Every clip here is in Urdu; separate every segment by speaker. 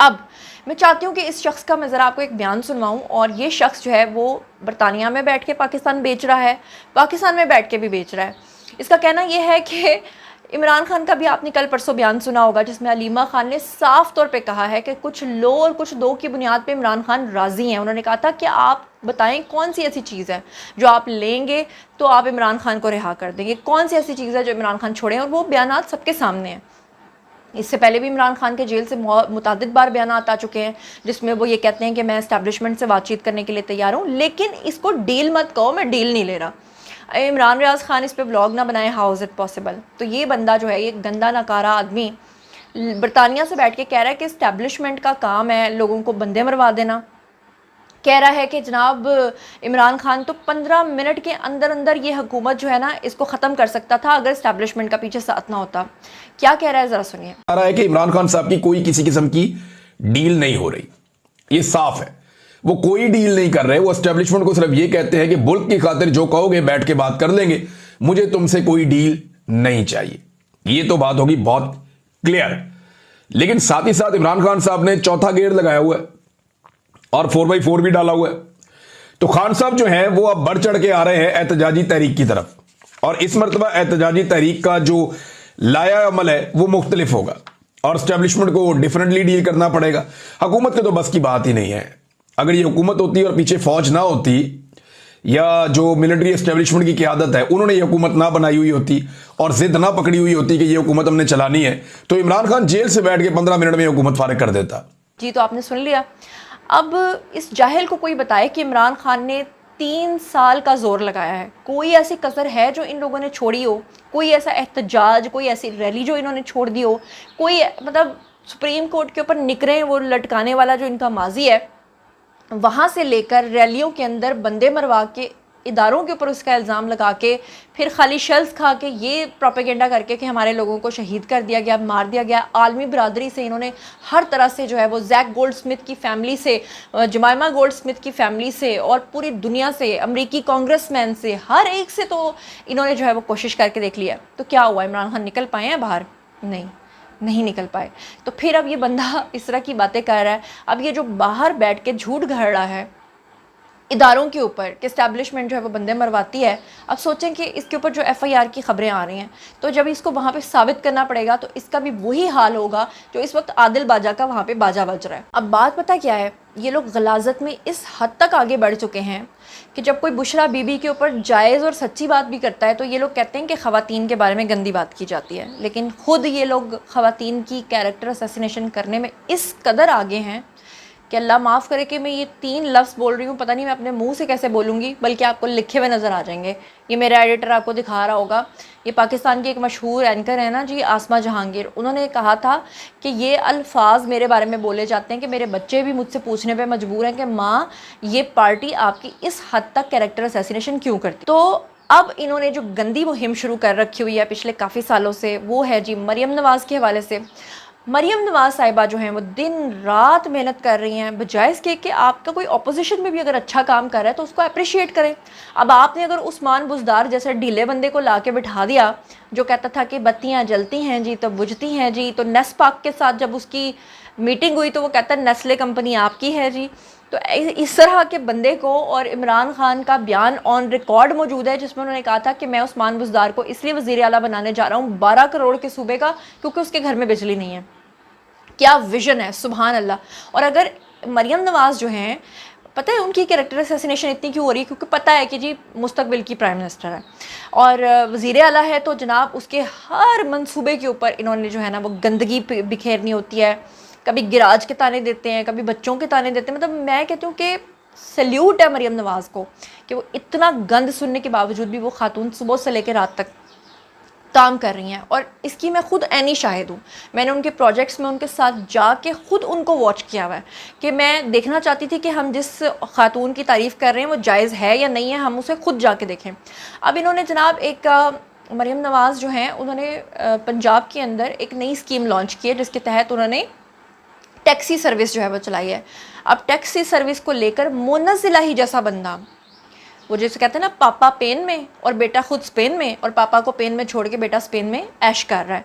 Speaker 1: اب میں چاہتی ہوں کہ اس شخص کا میں ذرا آپ کو ایک بیان سنواؤں، اور یہ شخص جو ہے وہ برطانیہ میں بیٹھ کے پاکستان بیچ رہا ہے، پاکستان میں بیٹھ کے بھی بیچ رہا ہے۔ اس کا کہنا یہ ہے کہ عمران خان کا بھی آپ نے کل پرسوں بیان سنا ہوگا جس میں علیمہ خان نے صاف طور پہ کہا ہے کہ کچھ لو اور کچھ دو کی بنیاد پہ عمران خان راضی ہیں۔ انہوں نے کہا تھا کہ آپ بتائیں کون سی ایسی چیز ہے جو آپ لیں گے تو آپ عمران خان کو رہا کر دیں گے، کون سی ایسی چیز ہے جو عمران خان چھوڑیں، اور وہ بیانات سب کے سامنے ہیں۔ اس سے پہلے بھی عمران خان کے جیل سے متعدد بار بیانات آ چکے ہیں جس میں وہ یہ کہتے ہیں کہ میں اسٹیبلشمنٹ سے بات چیت کرنے کے لیے تیار ہوں، لیکن اس کو ڈیل مت کہو، میں ڈیل نہیں لے رہا۔ عمران ریاض خان اس پہ بلاگ نہ بنائے، ہاؤ از اٹ پاسبل؟ تو یہ بندہ جو ہے، یہ گندا ناکارہ آدمی برطانیہ سے بیٹھ کے کہہ رہا ہے کہ اسٹیبلشمنٹ کا کام ہے لوگوں کو بندے مروا دینا۔ کہہ رہا ہے کہ جناب عمران خان تو 15 منٹ کے اندر اندر یہ حکومت جو ہے نا اس کو ختم کر سکتا تھا اگر اسٹیبلشمنٹ کا پیچھے ساتھ نہ ہوتا۔ کیا کہہ رہا ہے ذرا سنیے۔
Speaker 2: آ رہا ہے کہ عمران خان صاحب کی کوئی کسی قسم کی ڈیل نہیں ہو رہی، یہ صاف ہے، وہ کوئی ڈیل نہیں کر رہے۔ وہ اسٹیبلشمنٹ کو صرف یہ کہتے ہیں کہ ملک کی خاطر جو کہو گے بیٹھ کے بات کر لیں گے، مجھے تم سے کوئی ڈیل نہیں چاہیے۔ یہ تو بات ہوگی بہت کلیئر۔ لیکن ساتھ ہی ساتھ عمران خان صاحب نے چوتھا گیئر لگایا ہوا ہے اور 4x4 بھی ڈالا ہوا ہے۔ تو خان صاحب جو ہیں وہ اب بڑھ چڑھ کے آ رہے ہیں احتجاجی تحریک کی طرف، اور اس مرتبہ احتجاجی تحریک کا جو لایا عمل ہے وہ مختلف ہوگا اور اسٹیبلشمنٹ کو ڈیفرنٹلی ڈیل کرنا پڑے گا۔ حکومت کے تو بس کی بات ہی نہیں ہے۔ اگر یہ حکومت ہوتی اور پیچھے فوج نہ ہوتی یا جو ملٹری اسٹیبلشمنٹ کی قیادت ہے انہوں نے یہ حکومت نہ بنائی ہوئی ہوتی اور ضد نہ پکڑی ہوئی ہوتی کہ یہ حکومت ہم نے چلانی ہے، تو عمران خان جیل سے بیٹھ کے 15 منٹ میں حکومت فارغ کر دیتا۔
Speaker 1: جی تو آپ نے سن لیا۔ اب اس جاہل کو کوئی بتائے کہ عمران خان نے 3 سال کا زور لگایا ہے، کوئی ایسی کسر ہے جو ان لوگوں نے چھوڑی ہو، کوئی ایسا احتجاج، کوئی ایسی ریلی جو انہوں نے چھوڑ دی ہو، کوئی مطلب سپریم کورٹ کے اوپر نکریں وہ لٹکانے والا جو ان کا ماضی ہے، وہاں سے لے کر ریلیوں کے اندر بندے مروا کے، اداروں کے اوپر اس کا الزام لگا کے، پھر خالی شیلز کھا کے، یہ پروپیگنڈا کر کے کہ ہمارے لوگوں کو شہید کر دیا گیا، مار دیا گیا۔ عالمی برادری سے انہوں نے ہر طرح سے جو ہے وہ زیک گولڈ سمتھ کی فیملی سے، جمائمہ گولڈ سمتھ کی فیملی سے، اور پوری دنیا سے، امریکی کانگریس مین سے، ہر ایک سے تو انہوں نے جو ہے وہ کوشش کر کے دیکھ لیا۔ تو کیا ہوا؟ عمران خان نکل پائے ہیں باہر؟ نہیں نکل پائے۔ تو پھر اب یہ بندہ اس طرح کی باتیں کر رہا ہے۔ اب یہ جو باہر بیٹھ کے جھوٹ گھڑ رہا ہے اداروں کے اوپر کہ اسٹیبلشمنٹ جو ہے وہ بندے مرواتی ہے، اب سوچیں کہ اس کے اوپر جو ایف آئی آر کی خبریں آ رہی ہیں، تو جب اس کو وہاں پہ ثابت کرنا پڑے گا تو اس کا بھی وہی حال ہوگا جو اس وقت عادل باجا کا وہاں پہ باجا بج رہا ہے۔ اب بات پتہ کیا ہے، یہ لوگ غلاظت میں اس حد تک آگے بڑھ چکے ہیں کہ جب کوئی بشرا بی بی کے اوپر جائز اور سچی بات بھی کرتا ہے تو یہ لوگ کہتے ہیں کہ خواتین کے بارے میں گندی بات کی جاتی ہے، لیکن خود یہ لوگ خواتین کی کیریکٹر اسیسینیشن کرنے میں اس قدر آگے ہیں کہ اللہ معاف کرے کہ میں یہ 3 لفظ بول رہی ہوں، پتہ نہیں میں اپنے منہ سے کیسے بولوں گی، بلکہ آپ کو لکھے ہوئے نظر آ جائیں گے۔ یہ میرا ایڈیٹر آپ کو دکھا رہا ہوگا، یہ پاکستان کی ایک مشہور اینکر ہے نا جی، آسمہ جہانگیر، انہوں نے کہا تھا کہ یہ الفاظ میرے بارے میں بولے جاتے ہیں کہ میرے بچے بھی مجھ سے پوچھنے پہ مجبور ہیں کہ ماں یہ پارٹی آپ کی اس حد تک کیریکٹر اسیسینیشن کیوں کرتی؟ تو اب انہوں نے جو گندی مہم شروع کر رکھی ہوئی ہے پچھلے کافی سالوں سے، وہ ہے جی مریم نواز کے حوالے سے۔ مریم نواز صاحبہ جو ہیں وہ دن رات محنت کر رہی ہیں، بجائے اس کے کہ آپ کا کوئی اپوزیشن میں بھی اگر اچھا کام کر رہا ہے تو اس کو اپریشیٹ کریں۔ اب آپ نے اگر عثمان بزدار جیسے ڈھیلے بندے کو لا کے بٹھا دیا جو کہتا تھا کہ بتیاں جلتی ہیں جی تو بجھتی ہیں جی، تو نیس پاک کے ساتھ جب اس کی میٹنگ ہوئی تو وہ کہتا ہے نیسلے کمپنی آپ کی ہے جی، تو اس طرح کے بندے کو، اور عمران خان کا بیان آن ریکارڈ موجود ہے جس میں انہوں نے کہا تھا کہ میں عثمان بزدار کو اس لیے وزیر اعلیٰ بنانے جا رہا ہوں 12 کروڑ کے صوبے کا کیونکہ اس کے گھر میں بجلی نہیں ہے۔ کیا ویژن ہے، سبحان اللہ۔ اور اگر مریم نواز جو ہیں، پتہ ہے ان کی کیریکٹر اسیسینیشن اتنی کیوں ہو رہی ہے؟ کیونکہ پتہ ہے کہ جی مستقبل کی پرائم منسٹر ہے اور وزیر اعلیٰ ہے، تو جناب اس کے ہر منصوبے کے اوپر انہوں نے جو ہے نا وہ گندگی بکھیرنی ہوتی ہے، کبھی گراج کے تانے دیتے ہیں، کبھی بچوں کے تانے دیتے ہیں۔ مطلب میں کہتی ہوں کہ سیلیوٹ ہے مریم نواز کو کہ وہ اتنا گند سننے کے باوجود بھی وہ خاتون صبح سے لے کے رات تک کام کر رہی ہیں، اور اس کی میں خود عینی شاہد ہوں۔ میں نے ان کے پروجیکٹس میں ان کے ساتھ جا کے خود ان کو واچ کیا ہوا ہے کہ میں دیکھنا چاہتی تھی کہ ہم جس خاتون کی تعریف کر رہے ہیں وہ جائز ہے یا نہیں ہے، ہم اسے خود جا کے دیکھیں۔ اب انہوں نے جناب ایک مریم نواز جو ہیں انہوں نے پنجاب کے اندر ایک نئی اسکیم لانچ کی ہے جس کے تحت انہوں نے ٹیکسی سروس جو ہے وہ چلائی ہے۔ اب ٹیکسی سروس کو لے کر مونس الہی جیسا بندہ، وہ جیسے کہتے ہیں نا پاپا پین میں اور بیٹا خود اسپین میں، اور پاپا کو پین میں چھوڑ کے بیٹا اسپین میں عیش کر رہا ہے،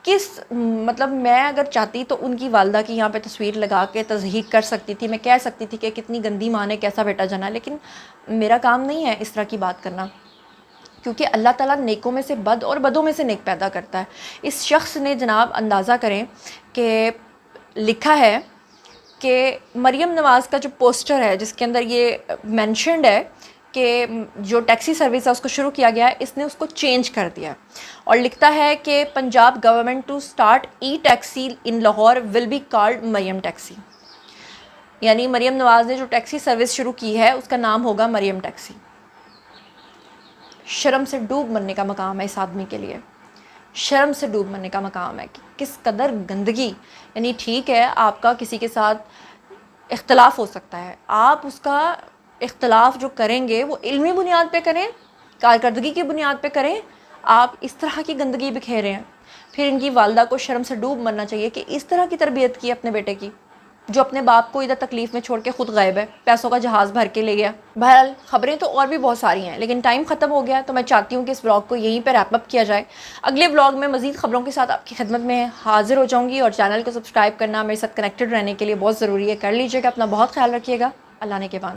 Speaker 1: کس مطلب میں اگر چاہتی تو ان کی والدہ کی یہاں پہ تصویر لگا کے تصدیق کر سکتی تھی، میں کہہ سکتی تھی کہ کتنی گندی ماں نے کیسا بیٹا جنا، لیکن میرا کام نہیں ہے اس طرح کی بات کرنا، کیونکہ اللہ تعالیٰ نیکوں میں سے بد اور بدوں میں سے نیک پیدا کرتا ہے۔ اس شخص نے جناب اندازہ کریں کہ لکھا ہے کہ مریم نواز کا جو پوسٹر ہے جس کے اندر یہ مینشنڈ ہے کہ جو ٹیکسی سروس ہے اس کو شروع کیا گیا ہے، اس نے اس کو چینج کر دیا اور لکھتا ہے کہ Punjab government to start e taxi in Lahore will be called Maryam taxi, یعنی مریم نواز نے جو ٹیکسی سروس شروع کی ہے اس کا نام ہوگا مریم ٹیکسی۔ شرم سے ڈوب مرنے کا مقام ہے اس آدمی کے لیے، شرم سے ڈوب مرنے کا مقام ہے کہ کس قدر گندگی، یعنی ٹھیک ہے آپ کا کسی کے ساتھ اختلاف ہو سکتا ہے، آپ اس کا اختلاف جو کریں گے وہ علمی بنیاد پہ کریں، کارکردگی کی بنیاد پہ کریں، آپ اس طرح کی گندگی بکھیرے ہیں۔ پھر ان کی والدہ کو شرم سے ڈوب مرنا چاہیے کہ اس طرح کی تربیت کی اپنے بیٹے کی، جو اپنے باپ کو ادھر تکلیف میں چھوڑ کے خود غائب ہے، پیسوں کا جہاز بھر کے لے گیا۔ بہرحال خبریں تو اور بھی بہت ساری ہیں لیکن ٹائم ختم ہو گیا، تو میں چاہتی ہوں کہ اس بلاگ کو یہیں پہ ریپ اپ کیا جائے۔ اگلے بلاگ میں مزید خبروں کے ساتھ آپ کی خدمت میں حاضر ہو جاؤں گی، اور چینل کو سبسکرائب کرنا میرے ساتھ کنیکٹڈ رہنے کے لیے بہت ضروری ہے، کر لیجیے گا۔ اپنا بہت خیال رکھیے گا، اللہ نے کے بعد۔